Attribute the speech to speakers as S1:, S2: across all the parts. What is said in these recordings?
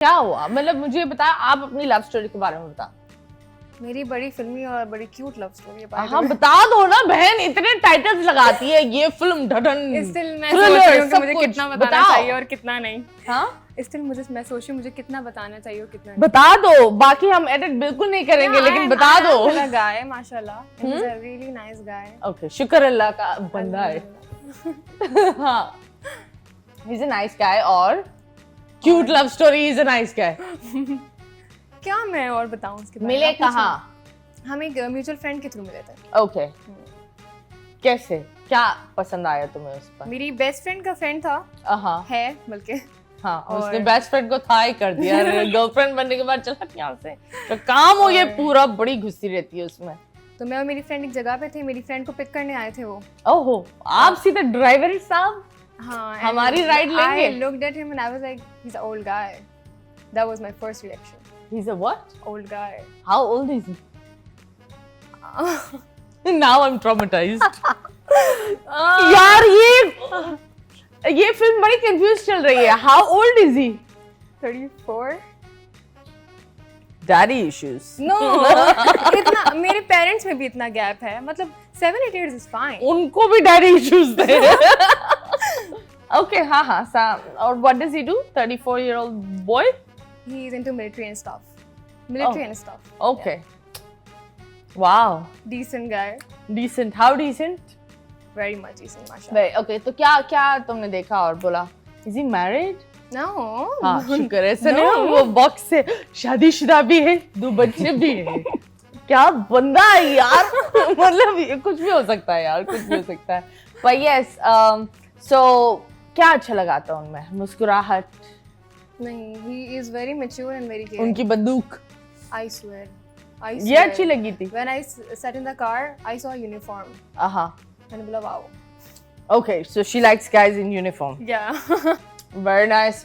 S1: क्या हुआ, मतलब मुझे बता, आप अपनी लव स्टोरी के बारे में बता।
S2: मेरी बड़ी फिल्मी और बड़ी क्यूट लव स्टोरी है।
S1: हाँ बता दो ना बहन, इतने टाइटल्स लगाती है ये फिल्म ढढन
S2: स्टिल मैं सोच रही हूँ कि मुझे कितना बताना चाहिए और कितना नहीं।
S1: हाँ
S2: स्टिल मैं सोच रही हूँ मुझे कितना बताना चाहिए और कितना नहीं।
S1: बता दो, बाकी हम एडिट बिल्कुल नहीं करेंगे, लेकिन बता दो।
S2: मेरा गाय माशाल्लाह, he is a really nice guy.
S1: Okay, शुक्र अल्लाह का बंदा है। हाँ, he is a nice guy और cute love story, he is a nice guy.
S2: क्या मैं और बताऊं उसके बारे में?
S1: मिले कहाँ?
S2: हम एक म्यूचुअल फ्रेंड के थ्रू मिले थे।
S1: ओके, कैसे, क्या पसंद आया तुम्हें उस पर?
S2: मेरी बेस्ट फ्रेंड का फ्रेंड था,
S1: हाँ
S2: है बल्कि।
S1: हाँ, उसने बेस्ट फ्रेंड को था ही कर दिया, गर्लफ्रेंड बनने के बाद चला यहाँ से, तो काम हो गया पूरा, बड़ी घुसी रहती है उसमें।
S2: तो मैं और मेरी फ्रेंड एक जगह पे थे, मेरी फ्रेंड को पिक करने आए थे वो।
S1: ओहो, आप सीधे ड्राइवर साहब?
S2: हाँ,
S1: हमारी राइड लेंगे?
S2: I looked at him and I was like, he's an old guy. That was my first reaction.
S1: He's a what?
S2: Old guy.
S1: How old is he? Now I'm traumatized. यार ये film बड़ी confuse चल रही है। How old is he?
S2: 34.
S1: Daddy issues.
S2: No, इतना मेरे parents में भी इतना गैप है, मतलब 7-8 years is fine.
S1: उनको भी daddy issues थे। Okay, हाँ, और what does he do? 34-year-old boy?
S2: He is into military and stuff. And stuff.
S1: Okay. Yeah. Wow.
S2: Decent guy.
S1: Decent. How decent?
S2: Very much decent, mashallah.
S1: Okay, तो क्या तुमने देखा और बोला? Is he married?
S2: No.
S1: हाँ, शुक्र है। ऐसा नहीं वो बॉक्स से शादीशुदा भी है, 2 बच्चे भी हैं। क्या बंदा है यार। मतलब ये कुछ भी हो सकता है यार, कुछ भी हो सकता है। But yes, so क्या अच्छा लगा था उनमें? मुस्कुराहट?
S2: नहीं, he is very mature and very caring.
S1: उनकी बंदूक?
S2: I swear.
S1: ये अच्छी लगी थी।
S2: When I sat in the car, I saw a uniform.
S1: हाँ।
S2: मैंने बोला wow.
S1: Okay, so she likes guys in uniform.
S2: Yeah.
S1: Very nice.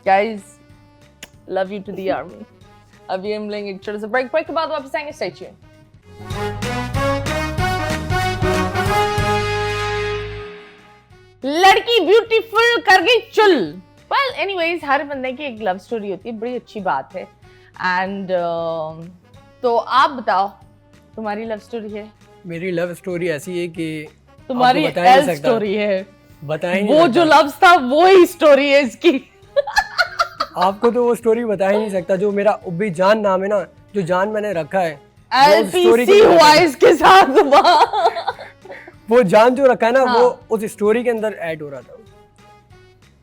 S1: Guys, love you to the army. अभी हम लेंगे एक छोटा सा ब्रेक के बाद वापस आएंगे। Stay tuned. लड़की ब्यूटीफुल कर गई चुल। Well, anyways, हर बंदे की एक लव स्टोरी होती है, बड़ी अच्छी बात है। एंड तो आप बताओ, तुम्हारी लव स्टोरी है?
S3: मेरी लव स्टोरी ऐसी है कि
S1: तुम्हारी एल स्टोरी है।
S3: बताएं
S1: वो जो लव्स था वो ही स्टोरी है इसकी।
S3: आपको तो वो स्टोरी बता ही नहीं सकता। जो मेरा उब्बी जान नाम है ना, जो जान मैंने रखा है,
S1: LPC हुआ इसके साथ।
S3: वो जान जो रखा है ना, वो उस स्टोरी के अंदर ऐड हो रहा था।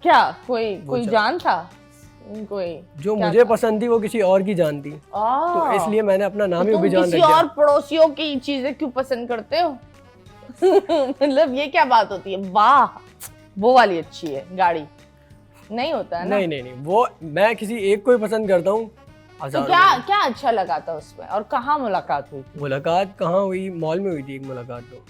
S1: क्या कोई जान था? कोई
S3: जो मुझे पसंद थी वो किसी और की जान थी, तो इसलिए मैंने अपना नाम ही उब्बी जान रख दिया।
S1: किसी और पड़ोसियों की चीजें क्यों पसंद करते हो? मतलब ये क्या बात होती है? वाह, वो वाली अच्छी है गाड़ी, नहीं होता है ना?
S3: नहीं, वो मैं किसी एक को ही पसंद करता हूँ।
S1: तो क्या अच्छा लगा था उसमें, और कहाँ मुलाकात हुई?
S3: मुलाकात कहाँ हुई? मॉल में हुई थी एक मुलाकात। तो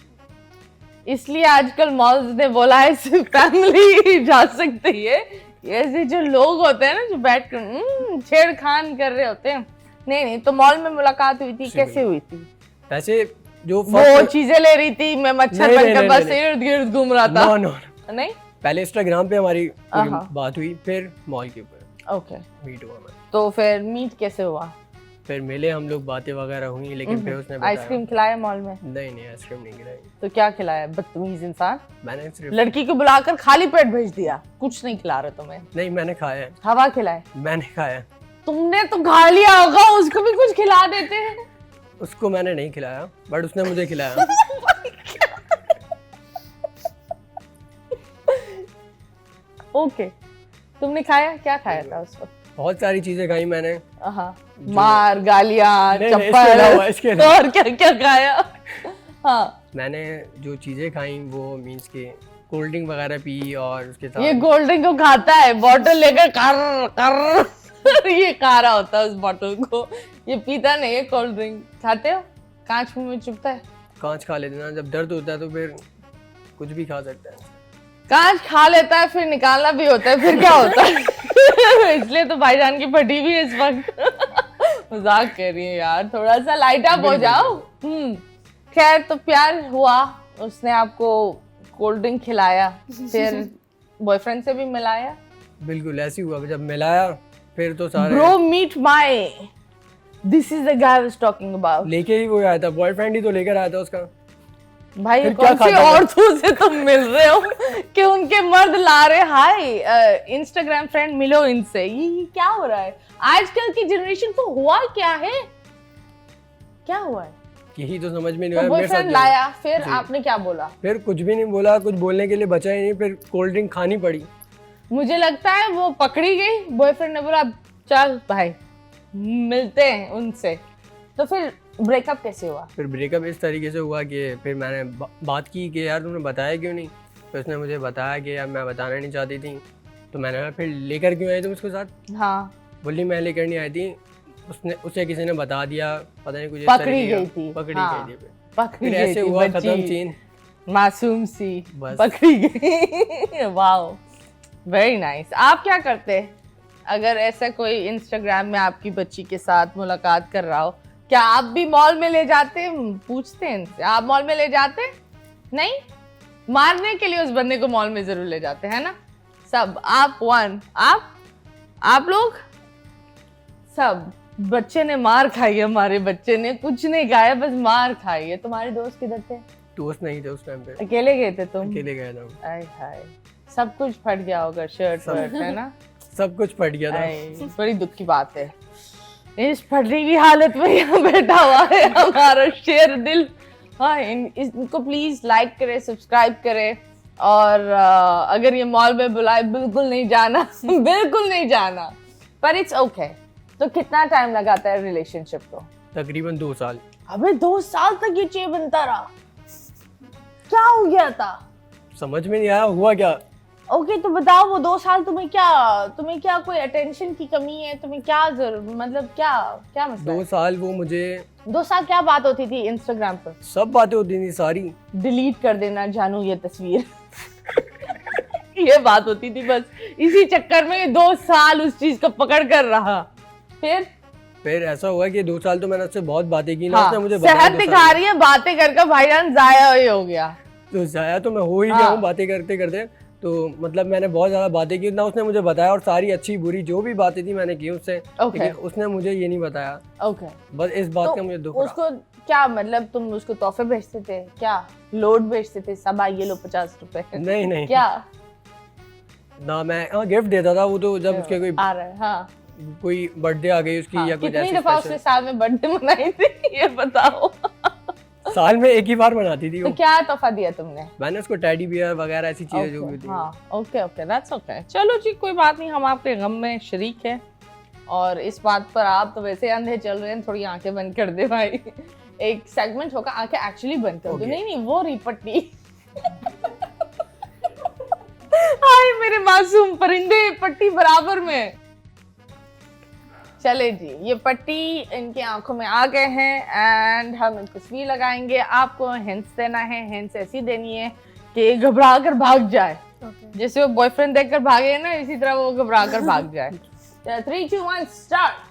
S1: इसलिए आजकल मॉल्स ने बोला है सिर्फ फैमिली जा सकती है। ऐसे जो लोग होते हैं ना, जो बैठ कर छेड़खान कर रहे होते हैं। नहीं, तो मॉल में मुलाकात हुई थी, कैसे हुई थी?
S3: ऐसे जो
S1: वो चीजें ले रही थी, मैं मच्छर बनकर बस इर्द गिर्द घूम रहा था।
S3: नो,
S1: नहीं,
S3: पहले इंस्टाग्राम पे हमारी बात हुई, फिर मॉल के ऊपर
S1: ओके
S3: मीट हुआ।
S1: तो फिर मीट कैसे हुआ?
S3: फिर मिले हम लोग, बातें वगैरह हुई, लेकिन फिर उसने
S1: आइसक्रीम खिलाया मॉल में?
S3: नहीं, आइसक्रीम नहीं खिलाई।
S1: तो क्या खिलाया? बदतमीज इंसान।
S3: मैंने सिर्फ
S1: लड़की को बुलाकर खाली पेट भेज दिया, कुछ नहीं खिला रहे तुम्हें?
S3: नहीं, मैंने खाया है।
S1: हवा खिलाए?
S3: मैंने खाया।
S1: तुमने तो खा लिया होगा, उसको भी कुछ खिला देते हैं।
S3: उसको मैंने नहीं खिलाया, बट उसने मुझे खिलाया।
S1: ओके, तुमने खाया? क्या खाया था उस वक्त?
S3: बहुत सारी चीजें खाई मैंने।
S1: मार, गालियां, चप्पल, और क्या खाया? हाँ,
S3: मैंने जो चीजें खाई वो मींस के कोल्ड ड्रिंक वगैरह पी, और उसके साथ
S1: ये कोल्ड ड्रिंक को खाता है, बॉटल लेकर कर ये खा रहा होता है उस बॉटल को। ये पीता नहीं है कोल्ड ड्रिंक। खाते हो? कांच मुंह में चुभता है?
S3: कांच खा लेते ना, जब दर्द होता है तो फिर कुछ भी खा सकता है।
S1: कांच खा लेता है, फिर निकालना भी होता है, फिर क्या होता है? इसलिए तो भाईजान की फटी भी है इस वक्त। मजाक कर रही है यार, थोड़ा सा लाइट अप हो जाओ। खैर, तो प्यार हुआ, उसने आपको कोल्ड ड्रिंक खिलाया, फिर बॉयफ्रेंड से भी मिलाया?
S3: बिल्कुल ऐसी हुआ, जब मिलाया फिर तो सारे
S1: bro meet my, this is the guy I was talking about.
S3: लेके ही वो आया था, बॉयफ्रेंड ही तो लेकर आया था उसका।
S1: भाई
S3: फिर
S1: कौन
S3: क्या
S1: सी
S3: खाता था?
S1: औरतों से तुम मिल रहे हो कि उनके मर्द ला रहे, हाय इंस्टाग्राम फ्रेंड मिलो इनसे, ये क्या हो रहा है आजकल की जनरेशन को? हुआ क्या है, क्या हुआ है?
S3: यही तो समझ में नहीं
S1: तो
S3: आया मेरे साथ
S1: बॉयफ्रेंड
S3: क्या हुआ।
S1: लाया, फिर
S3: जी।
S1: आपने क्या बोला?
S3: फिर कुछ भी नहीं बोला, कुछ बोलने के लिए बचा ही नहीं, फिर कोल्ड ड्रिंक खानी पड़ी।
S1: मुझे लगता है वो पकड़ी गई, बॉयफ्रेंड ने बोला चल भाई मिलते हैं उनसे। तो फिर ब्रेकअप कैसे हुआ?
S3: फिर ब्रेकअप इस तरीके से हुआ कि फिर मैंने बात की कि यार तुमने बताया क्यों नहीं। फिर उसने मुझे बताया कि यार मैं बताना नहीं चाहती थी। तो मैंने कहा फिर लेकर क्यों आई तुम उसके साथ?
S1: हाँ,
S3: बोली मैं लेकर नहीं आई थी, उसे किसी ने बता दिया, पता नहीं कुछ इस
S1: पकड़ी
S3: तरीके का।
S1: गई थी।
S3: पकड़ी
S1: हाँ,
S3: गई थी फिर।
S1: पकड़ी
S3: फिर
S1: गई
S3: ऐसे
S1: थी
S3: हुआ
S1: बच्ची,
S3: खत्म सीन।
S1: मासूम सी
S3: बस।
S1: पकड़ी गई। Wow, very nice. आप क्या करते अगर ऐसा कोई इंस्टाग्राम में आपकी बच्ची के साथ मुलाकात कर रहा हो? क्या आप भी मॉल में ले जाते? पूछते हैं इनसे, आप मॉल में ले जाते? नहीं, मारने के लिए उस बंदे को मॉल में जरूर ले जाते हैं ना सब। आप वन, आप लोग सब। बच्चे ने मार खाई है, हमारे बच्चे ने कुछ नहीं खाया, बस मार खाई है। तुम्हारे दोस्त किधर थे?
S3: दोस्त नहीं थे उस टाइम पे,
S1: अकेले गए थे तुम?
S3: अकेले गया था।
S1: आय हाय, सब कुछ फट गया होगा, शर्ट वर्ट, है ना?
S3: सब कुछ फट गया था।
S1: आय, बड़ी दुख की बात है। इस फटने की हालत में यहाँ बैठा हुआ है हमारा शेर दिल। हाँ, इनको प्लीज लाइक करे, सब्सक्राइब करे, और अगर ये मॉल में बुलाए बिल्कुल नहीं जाना। बिल्कुल नहीं जाना, पर इट्स ओके। तो कितना टाइम लगाता है रिलेशनशिप को?
S3: तकरीबन 2 साल।
S1: अबे 2 साल तक ये चे बनता रहा? क्या हो गया था?
S3: समझ में नहीं आया हुआ क्या।
S1: ओके, तो बताओ वो 2 साल तुम्हें क्या कोई अटेंशन की कमी है? तुम्हें क्या जरूर, मतलब क्या मसला
S3: 2
S1: है?
S3: साल वो मुझे
S1: 2 साल क्या बात होती थी इंस्टाग्राम पर?
S3: सब बातें होती थी सारी।
S1: डिलीट कर देना जानू ये तस्वीर। ये बात होती थी बस। इसी चक्कर में 2 साल उस चीज को पकड़ कर रहा। फिर
S3: ऐसा हुआ कि 2 साल तो मैंने उससे बहुत बातें की ना,
S1: हाँ,
S3: उसने मुझे बताया
S1: सेहत
S3: 2
S1: दिखा
S3: साल।
S1: रही है, बातें कर भाईजान जाया ही हो गया।
S3: तो जाया तो मैं हो ही
S1: हाँ।
S3: गया हूँ बातें करते करते। तो मतलब मैंने बहुत ज़्यादा बातें की ना, उसने मुझे बताया, और सारी अच्छी बुरी जो भी बातें थी मैंने की उससे।
S1: Okay.
S3: लेकिन उसने मुझे ये नहीं बताया।
S1: ओके,
S3: बस इस बात
S1: तो
S3: का मुझे दुख रहा।
S1: उसको क्या मतलब, तुम उसको तोहफे भेजते थे क्या? लोड भेजते थे, सब ये लो 50 रुपए?
S3: नहीं नहीं
S1: क्या
S3: ना, मैं गिफ्ट देता था। वो तो जब उसके कोई
S1: आ रहा है? हाँ,
S3: कोई बर्थडे आ गई उसकी,
S1: हाँ।
S3: या कुछ
S1: कितनी
S3: ऐसी
S1: दफा उसने
S3: special-
S1: साल में बर्थडे मनाई थी ये बताओ?
S3: साल में एक ही बार मनाती थी
S1: तो
S3: वो।
S1: क्या तोहफा दिया तुमने?
S3: मैंने उसको टेडी बियर वगैरह ऐसी चीजें जो भी थी।
S1: हाँ, ओके ओके, दैट्स ओके। चलो जी, कोई बात नहीं, हम आपके गम में शरीक हैं। और इस बात पर आप तो वैसे अंधे चल रहे हैं, थोड़ी आंखें बंद कर दे भाई। एक सेगमेंट होगा, आंखें एक्चुअली बंद कर दो।
S3: Okay.
S1: नहीं, वो रिपट्टी। हाय मेरे मासूम परिंदे, पट्टी बराबर में। चले जी, ये पट्टी इनकी आंखों में आ गए हैं एंड हम इनको तस्वीर लगाएंगे। आपको हिंट्स देना है, हिंट्स ऐसी देनी है कि घबरा कर भाग जाए। जैसे वो बॉयफ्रेंड देखकर भागे ना, इसी तरह वो घबरा कर भाग जाए। 3, 2, 1 स्टार्ट।